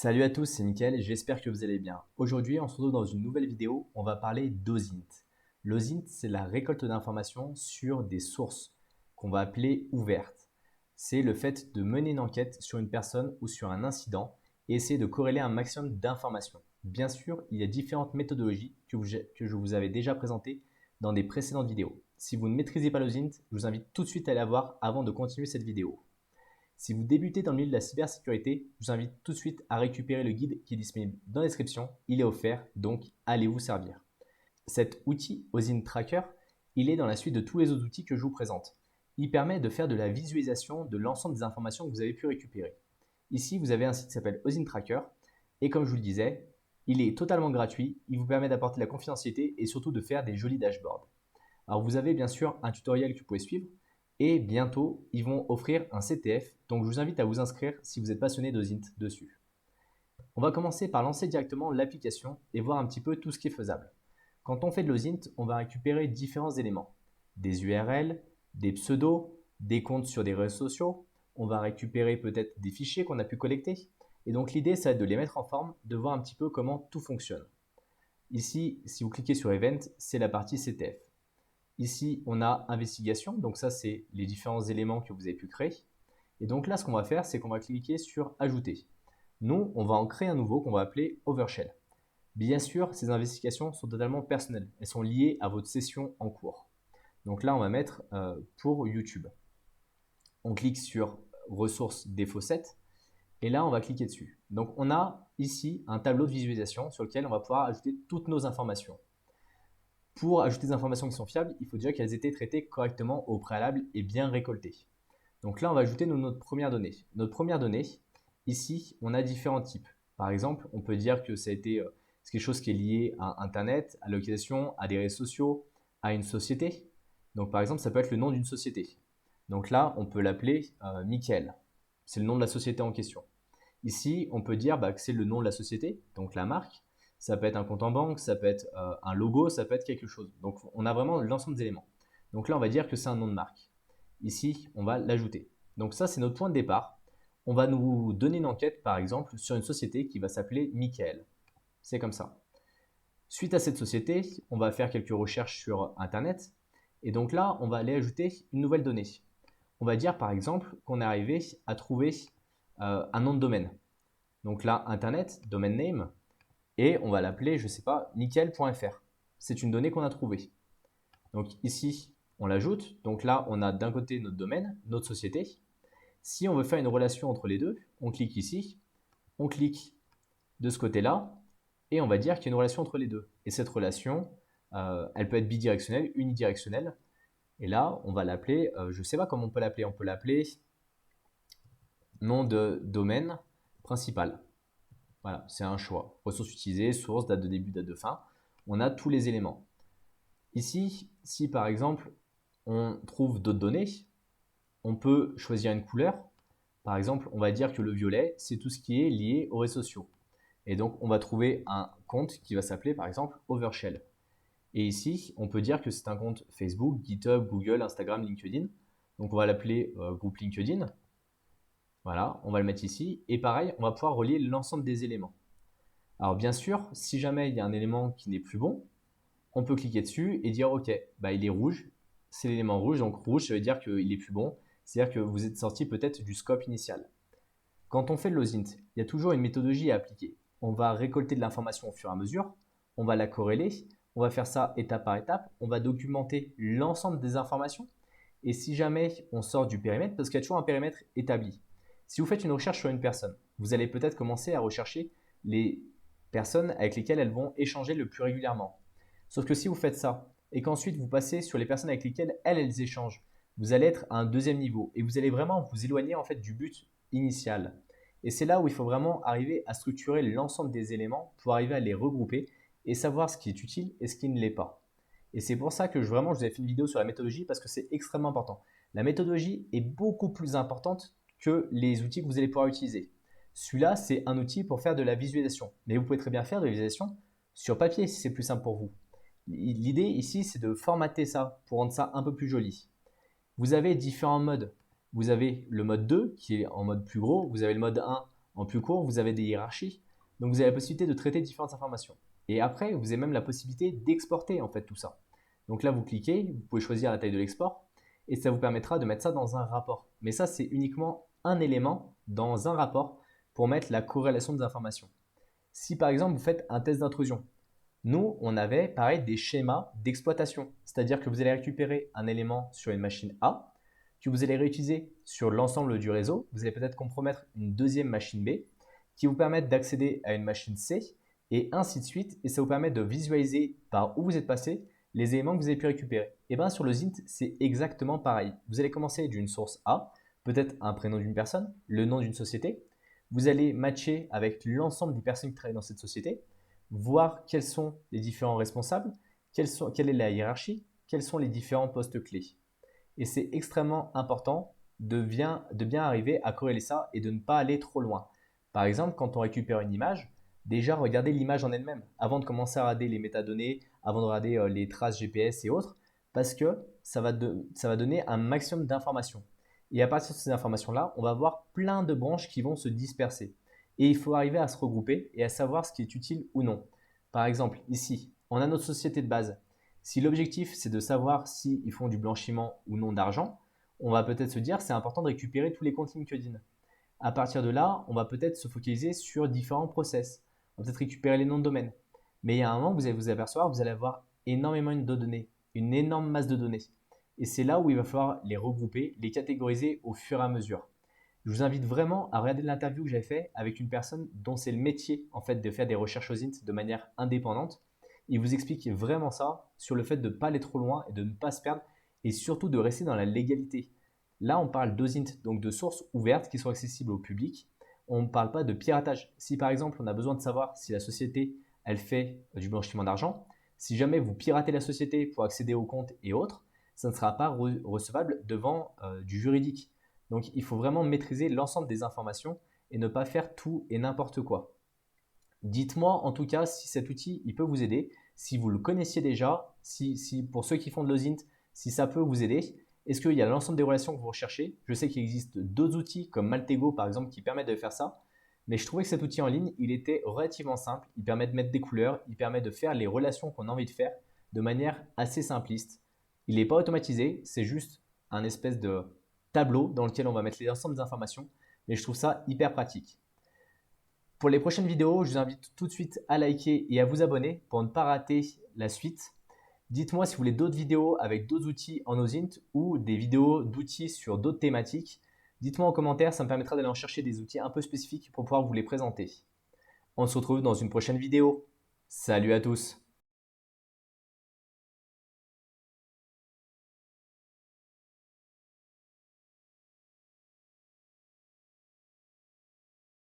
Salut à tous, c'est Mickaël, j'espère que vous allez bien. Aujourd'hui, on se retrouve dans une nouvelle vidéo, on va parler d'OSINT. L'OSINT, c'est la récolte d'informations sur des sources qu'on va appeler ouvertes. C'est le fait de mener une enquête sur une personne ou sur un incident et essayer de corréler un maximum d'informations. Bien sûr, il y a différentes méthodologies que je vous avais déjà présentées dans des précédentes vidéos. Si vous ne maîtrisez pas l'OSINT, je vous invite tout de suite à la voir avant de continuer cette vidéo. Si vous débutez dans le milieu de la cybersécurité, je vous invite tout de suite à récupérer le guide qui est disponible dans la description. Il est offert, donc allez vous servir. Cet outil, OSINT Tracker, il est dans la suite de tous les autres outils que je vous présente. Il permet de faire de la visualisation de l'ensemble des informations que vous avez pu récupérer. Ici, vous avez un site qui s'appelle OSINT Tracker et comme je vous le disais, il est totalement gratuit, il vous permet d'apporter de la confidentialité et surtout de faire des jolis dashboards. Alors vous avez bien sûr un tutoriel que vous pouvez suivre et bientôt ils vont offrir un CTF, donc je vous invite à vous inscrire si vous êtes passionné d'OSINT dessus. On va commencer par lancer directement l'application et voir un petit peu tout ce qui est faisable. Quand on fait de l'OSINT, on va récupérer différents éléments, des URL, des pseudos, des comptes sur des réseaux sociaux, on va récupérer peut-être des fichiers qu'on a pu collecter, et donc l'idée ça va être de les mettre en forme, de voir un petit peu comment tout fonctionne. Ici, si vous cliquez sur Event, c'est la partie CTF. Ici, on a investigation, donc ça c'est les différents éléments que vous avez pu créer. Et donc là, ce qu'on va faire, c'est qu'on va cliquer sur ajouter. Nous, on va en créer un nouveau qu'on va appeler Overshell. Bien sûr, ces investigations sont totalement personnelles. Elles sont liées à votre session en cours. Donc là, on va mettre pour YouTube. On clique sur ressources défaut 7 et là, on va cliquer dessus. Donc on a ici un tableau de visualisation sur lequel on va pouvoir ajouter toutes nos informations. Pour ajouter des informations qui sont fiables, il faut déjà qu'elles aient été traitées correctement au préalable et bien récoltées. Donc là, on va ajouter notre première donnée. Notre première donnée, ici, on a différents types. Par exemple, on peut dire que ça a été quelque chose qui est lié à Internet, à la localisation, à des réseaux sociaux, à une société. Donc par exemple, ça peut être le nom d'une société. Donc là, on peut l'appeler Mickaël. C'est le nom de la société en question. Ici, on peut dire que c'est le nom de la société, donc la marque. Ça peut être un compte en banque, ça peut être un logo, ça peut être quelque chose. Donc on a vraiment l'ensemble des éléments. Donc là, on va dire que c'est un nom de marque. Ici, on va l'ajouter. Donc ça, c'est notre point de départ. On va nous donner une enquête, par exemple, sur une société qui va s'appeler Mickaël. C'est comme ça. Suite à cette société, on va faire quelques recherches sur Internet. Et donc là, on va aller ajouter une nouvelle donnée. On va dire, par exemple, qu'on est arrivé à trouver un nom de domaine. Donc là, Internet, domain name, et on va l'appeler, je ne sais pas, nickel.fr. C'est une donnée qu'on a trouvée. Donc ici, on l'ajoute. Donc là, on a d'un côté notre domaine, notre société. Si on veut faire une relation entre les deux, on clique ici, on clique de ce côté-là, et on va dire qu'il y a une relation entre les deux. Et cette relation, elle peut être bidirectionnelle, unidirectionnelle. Et là, on va l'appeler, je ne sais pas comment on peut l'appeler nom de domaine principal. Voilà, c'est un choix. Ressources utilisées, source, date de début, date de fin. On a tous les éléments. Ici, si par exemple, on trouve d'autres données, on peut choisir une couleur. Par exemple, on va dire que le violet, c'est tout ce qui est lié aux réseaux sociaux. Et donc, on va trouver un compte qui va s'appeler par exemple Overshell. Et ici, on peut dire que c'est un compte Facebook, GitHub, Google, Instagram, LinkedIn. Donc, on va l'appeler groupe LinkedIn. Voilà, on va le mettre ici. Et pareil, on va pouvoir relier l'ensemble des éléments. Alors bien sûr, si jamais il y a un élément qui n'est plus bon, on peut cliquer dessus et dire ok, il est rouge, c'est l'élément rouge, donc rouge ça veut dire qu'il est plus bon, c'est-à-dire que vous êtes sorti peut-être du scope initial. Quand on fait de l'OSINT, il y a toujours une méthodologie à appliquer. On va récolter de l'information au fur et à mesure, on va la corréler, on va faire ça étape par étape, on va documenter l'ensemble des informations et si jamais on sort du périmètre, parce qu'il y a toujours un périmètre établi. Si vous faites une recherche sur une personne, vous allez peut-être commencer à rechercher les personnes avec lesquelles elles vont échanger le plus régulièrement. Sauf que si vous faites ça et qu'ensuite vous passez sur les personnes avec lesquelles elles échangent, vous allez être à un deuxième niveau et vous allez vraiment vous éloigner en fait du but initial. Et c'est là où il faut vraiment arriver à structurer l'ensemble des éléments pour arriver à les regrouper et savoir ce qui est utile et ce qui ne l'est pas. Et c'est pour ça que je vous ai fait une vidéo sur la méthodologie parce que c'est extrêmement important. La méthodologie est beaucoup plus importante que les outils que vous allez pouvoir utiliser. Celui-là, c'est un outil pour faire de la visualisation. Mais vous pouvez très bien faire de la visualisation sur papier si c'est plus simple pour vous. L'idée ici, c'est de formater ça pour rendre ça un peu plus joli. Vous avez différents modes. Vous avez le mode 2 qui est en mode plus gros. Vous avez le mode 1 En plus court, vous avez des hiérarchies. Donc vous avez la possibilité de traiter différentes informations. Et après, vous avez même la possibilité d'exporter en fait tout ça. Donc là, vous cliquez, vous pouvez choisir la taille de l'export et ça vous permettra de mettre ça dans un rapport. Mais ça, c'est uniquement un élément dans un rapport pour mettre la corrélation des informations. Si par exemple, vous faites un test d'intrusion, nous, on avait pareil des schémas d'exploitation. C'est-à-dire que vous allez récupérer un élément sur une machine A, que vous allez réutiliser sur l'ensemble du réseau. Vous allez peut-être compromettre une deuxième machine B qui vous permettent d'accéder à une machine C et ainsi de suite. Et ça vous permet de visualiser par où vous êtes passé les éléments que vous avez pu récupérer. Et bien sur le Zint, c'est exactement pareil. Vous allez commencer d'une source A, peut-être un prénom d'une personne, le nom d'une société. Vous allez matcher avec l'ensemble des personnes qui travaillent dans cette société, voir quels sont les différents responsables, quelle est la hiérarchie, quels sont les différents postes clés. Et c'est extrêmement important de bien arriver à corréler ça et de ne pas aller trop loin. Par exemple, quand on récupère une image, déjà regardez l'image en elle-même avant de commencer à regarder les métadonnées, avant de regarder les traces GPS et autres, parce que ça va donner un maximum d'informations. Et à partir de ces informations-là, on va avoir plein de branches qui vont se disperser. Et il faut arriver à se regrouper et à savoir ce qui est utile ou non. Par exemple, ici, on a notre société de base. Si l'objectif c'est de savoir s'ils font du blanchiment ou non d'argent, on va peut-être se dire c'est important de récupérer tous les comptes LinkedIn. À partir de là, on va peut-être se focaliser sur différents process. On va peut-être récupérer les noms de domaine. Mais il y a un moment, vous allez vous apercevoir, vous allez avoir énormément de données, une énorme masse de données. Et c'est là où il va falloir les regrouper, les catégoriser au fur et à mesure. Je vous invite vraiment à regarder l'interview que j'avais fait avec une personne dont c'est le métier en fait de faire des recherches aux int de manière indépendante. Il vous explique vraiment ça sur le fait de ne pas aller trop loin et de ne pas se perdre et surtout de rester dans la légalité. Là, on parle d'OSINT, donc de sources ouvertes qui sont accessibles au public. On ne parle pas de piratage. Si par exemple, on a besoin de savoir si la société elle fait du blanchiment d'argent, si jamais vous piratez la société pour accéder aux comptes et autres, ça ne sera pas recevable devant du juridique. Donc il faut vraiment maîtriser l'ensemble des informations et ne pas faire tout et n'importe quoi. Dites-moi en tout cas si cet outil il peut vous aider, si vous le connaissiez déjà, si pour ceux qui font de l'OSINT, si ça peut vous aider. Est-ce qu'il y a l'ensemble des relations que vous recherchez? Je sais qu'il existe d'autres outils comme Maltego par exemple qui permettent de faire ça, mais je trouvais que cet outil en ligne, il était relativement simple. Il permet de mettre des couleurs, il permet de faire les relations qu'on a envie de faire de manière assez simpliste. Il n'est pas automatisé, c'est juste un espèce de tableau dans lequel on va mettre l'ensemble des informations, mais je trouve ça hyper pratique. Pour les prochaines vidéos, je vous invite tout de suite à liker et à vous abonner pour ne pas rater la suite. Dites-moi si vous voulez d'autres vidéos avec d'autres outils en OSINT ou des vidéos d'outils sur d'autres thématiques. Dites-moi en commentaire, ça me permettra d'aller en chercher des outils un peu spécifiques pour pouvoir vous les présenter. On se retrouve dans une prochaine vidéo. Salut à tous!